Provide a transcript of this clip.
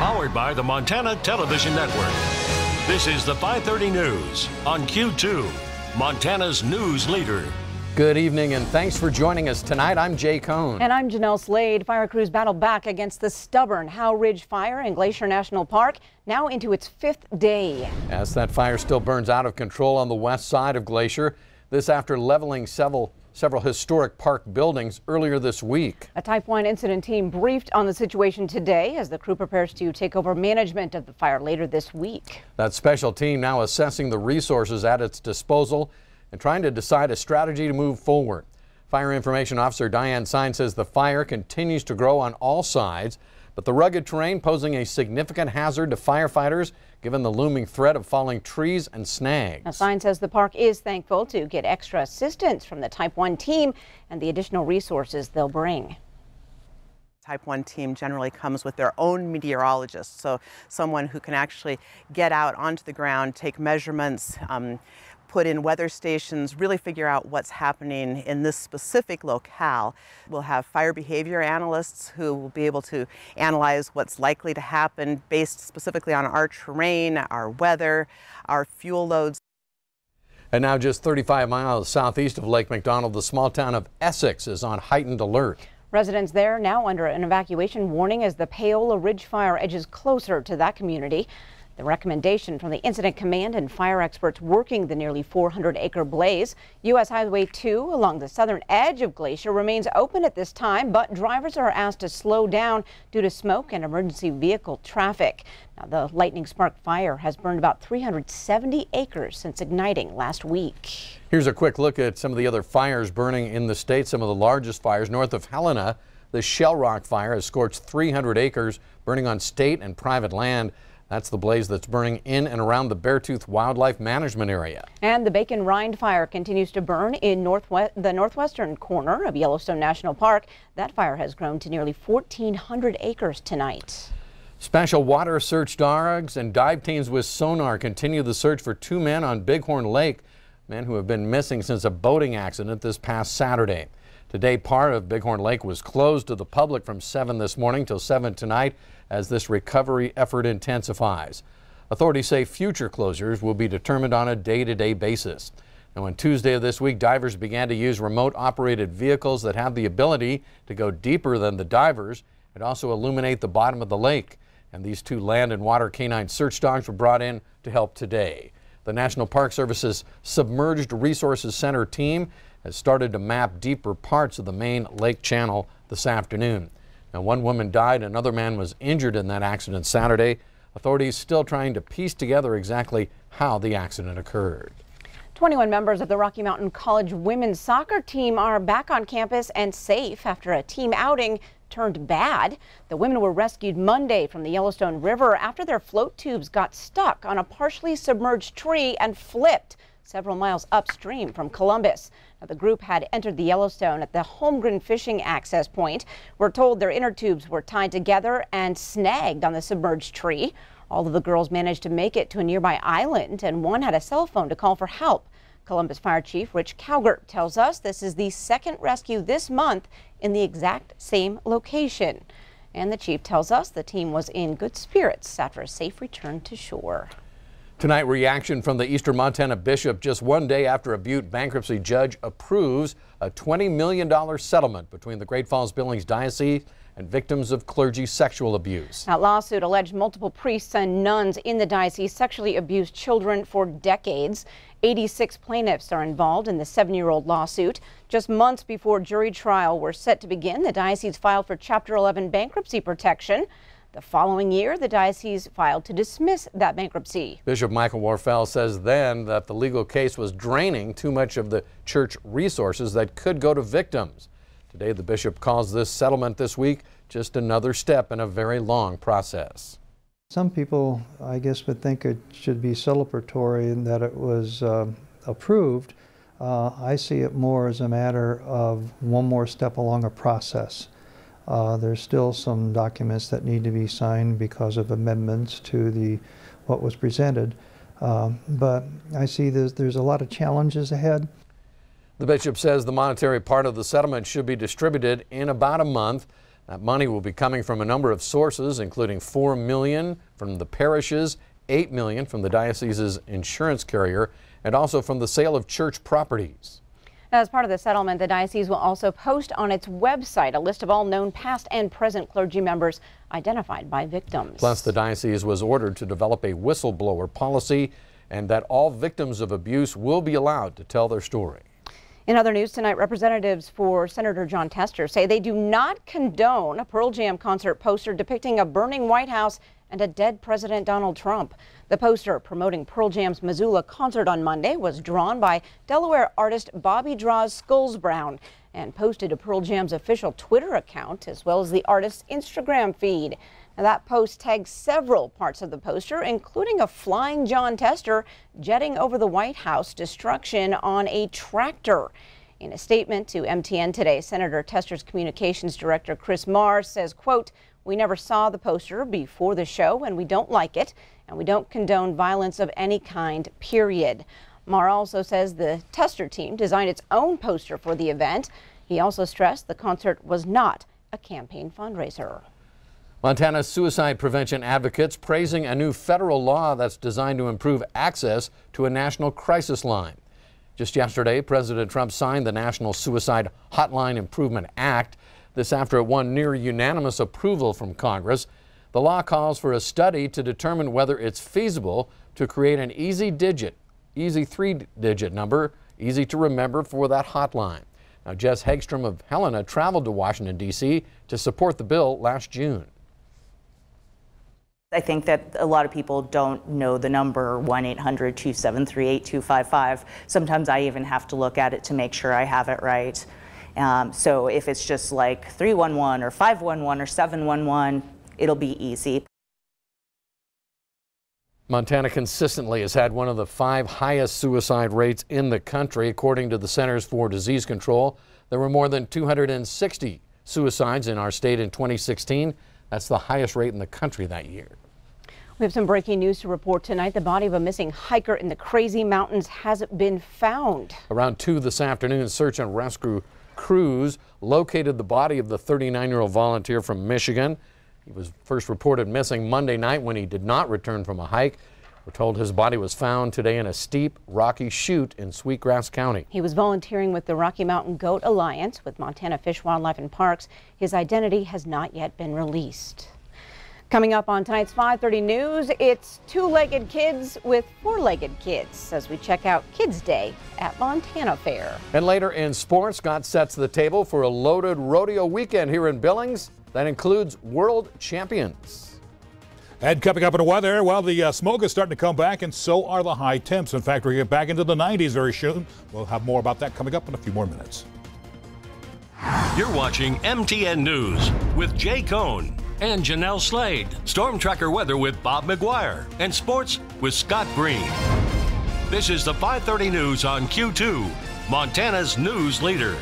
Powered by the Montana Television Network. This is the 5:30 News on Q2, Montana's news leader. Good evening and thanks for joining us tonight. I'm Jay Cohn. And I'm Jeanelle Slade. Fire crews battle back against the stubborn Howe Ridge fire in Glacier National Park, now into its 5th day. As that fire still burns out of control on the west side of Glacier, this after leveling several historic park buildings earlier this week. A Type 1 incident team briefed on the situation today as the crew prepares to take over management of the fire later this week. That special team now assessing the resources at its disposal and trying to decide a strategy to move forward. Fire Information Officer Diane Sine says the fire continues to grow on all sides, but the rugged terrain posing a significant hazard to firefighters given the looming threat of falling trees and snags. Now, Sine says the park is thankful to get extra assistance from the Type 1 team and the additional resources they'll bring. Type 1 team generally comes with their own meteorologist, so someone who can actually get out onto the ground, take measurements, put in weather stations, really figure out what's happening in this specific locale. We'll have fire behavior analysts who will be able to analyze what's likely to happen based specifically on our terrain, our weather, our fuel loads. And now just 35 miles southeast of Lake McDonald, the small town of Essex is on heightened alert. Residents there now under an evacuation warning as the Paola Ridge fire edges closer to that community. The recommendation from the Incident Command and fire experts working the nearly 400-acre blaze. U.S. Highway 2 along the southern edge of Glacier remains open at this time, but drivers are asked to slow down due to smoke and emergency vehicle traffic. Now, the lightning-sparked fire has burned about 370 acres since igniting last week. Here's a quick look at some of the other fires burning in the state. Some of the largest fires north of Helena. The Shell Rock fire has scorched 300 acres, burning on state and private land. That's the blaze that's burning in and around the Beartooth Wildlife Management Area. And the Bacon Rind fire continues to burn in the northwestern corner of Yellowstone National Park. That fire has grown to nearly 1,400 acres tonight. Special water search dogs and dive teams with sonar continue the search for 2 men on Bighorn Lake, men who have been missing since a boating accident this past Saturday. Today, part of Bighorn Lake was closed to the public from 7 this morning till 7 tonight as this recovery effort intensifies. Authorities say future closures will be determined on a day-to-day basis. Now, on Tuesday of this week, divers began to use remote-operated vehicles that have the ability to go deeper than the divers and also illuminate the bottom of the lake. And these 2 land and water canine search dogs were brought in to help today. The National Park Service's Submerged Resources Center team has started to map deeper parts of the main lake channel this afternoon. Now, 1 woman died, another man was injured in that accident Saturday. Authorities still trying to piece together exactly how the accident occurred. 21 members of the Rocky Mountain College women's soccer team are back on campus and safe after a team outing turned bad. The women were rescued Monday from the Yellowstone River after their float tubes got stuck on a partially submerged tree and flipped several miles upstream from Columbus. Now, the group had entered the Yellowstone at the Holmgren fishing access point. We're told their inner tubes were tied together and snagged on the submerged tree. All of the girls managed to make it to a nearby island, and one had a cell phone to call for help. Columbus Fire Chief Rich Cowgert tells us this is the 2nd rescue this month in the exact same location. And the chief tells us the team was in good spirits after a safe return to shore. Tonight, reaction from the Eastern Montana bishop just 1 day after a Butte bankruptcy judge approves a $20 million settlement between the Great Falls Billings Diocese and victims of clergy sexual abuse. That lawsuit alleged multiple priests and nuns in the diocese sexually abused children for decades. 86 plaintiffs are involved in the 7-year-old lawsuit. Just months before jury trial were set to begin, the diocese filed for Chapter 11 bankruptcy protection. The following year, the diocese filed to dismiss that bankruptcy. Bishop Michael Warfel says then that the legal case was draining too much of the church resources that could go to victims. Today, the bishop calls this settlement this week just another step in a very long process. Some people, I guess, would think it should be celebratory and that it was approved. I see it more as a matter of one more step along a process. There's still some documents that need to be signed because of amendments to what was presented. But I see there's a lot of challenges ahead. The bishop says the monetary part of the settlement should be distributed in about a month. That money will be coming from a number of sources, including $4 million from the parishes, $8 million from the diocese's insurance carrier, and also from the sale of church properties. As part of the settlement, the diocese will also post on its website a list of all known past and present clergy members identified by victims. Plus, the diocese was ordered to develop a whistleblower policy and that all victims of abuse will be allowed to tell their story. In other news tonight, representatives for Senator Jon Tester say they do not condone a Pearl Jam concert poster depicting a burning White House and a dead President Donald Trump. The poster promoting Pearl Jam's Missoula concert on Monday was drawn by Delaware artist Bobby Draws Skullsbrown and posted to Pearl Jam's official Twitter account as well as the artist's Instagram feed. Now, that post tags several parts of the poster, including a flying Jon Tester jetting over the White House destruction on a tractor. In a statement to MTN today, Senator Tester's communications director Chris Marr says, quote, "We never saw the poster before the show and we don't like it, and we don't condone violence of any kind, period." Marr also says the Tester team designed its own poster for the event. He also stressed the concert was not a campaign fundraiser. Montana's suicide prevention advocates praising a new federal law that's designed to improve access to a national crisis line. Just yesterday, President Trump signed the National Suicide Hotline Improvement Act. This after it won near unanimous approval from Congress. The law calls for a study to determine whether it's feasible to create an easy three-digit number, easy to remember for that hotline. Now, Jess Hagstrom of Helena traveled to Washington, D.C. to support the bill last June. I think that a lot of people don't know the number 1-800-273-8255. Sometimes I even have to look at it to make sure I have it right. So if it's just like 311 or 511 or 711, it'll be easy. Montana consistently has had one of the 5 highest suicide rates in the country. According to the Centers for Disease Control, there were more than 260 suicides in our state in 2016. That's the highest rate in the country that year. We have some breaking news to report tonight. The body of a missing hiker in the Crazy Mountains has been found. Around 2 this afternoon, search and rescue crews located the body of the 39-year-old volunteer from Michigan. He was first reported missing Monday night when he did not return from a hike. We're told his body was found today in a steep, rocky chute in Sweetgrass County. He was volunteering with the Rocky Mountain Goat Alliance with Montana Fish, Wildlife and Parks. His identity has not yet been released. Coming up on tonight's 5:30 News, it's two-legged kids with four-legged kids as we check out Kids Day at Montana Fair. And later in sports, Scott sets the table for a loaded rodeo weekend here in Billings that includes world champions. And coming up in the weather, well, the smoke is starting to come back, and so are the high temps. In fact, we're going to get back into the 90s very soon. We'll have more about that coming up in a few more minutes. You're watching MTN News with Jay Cohn and Jeanelle Slade. Storm Tracker weather with Bob McGuire. And sports with Scott Green. This is the 5:30 News on Q2, Montana's news leader.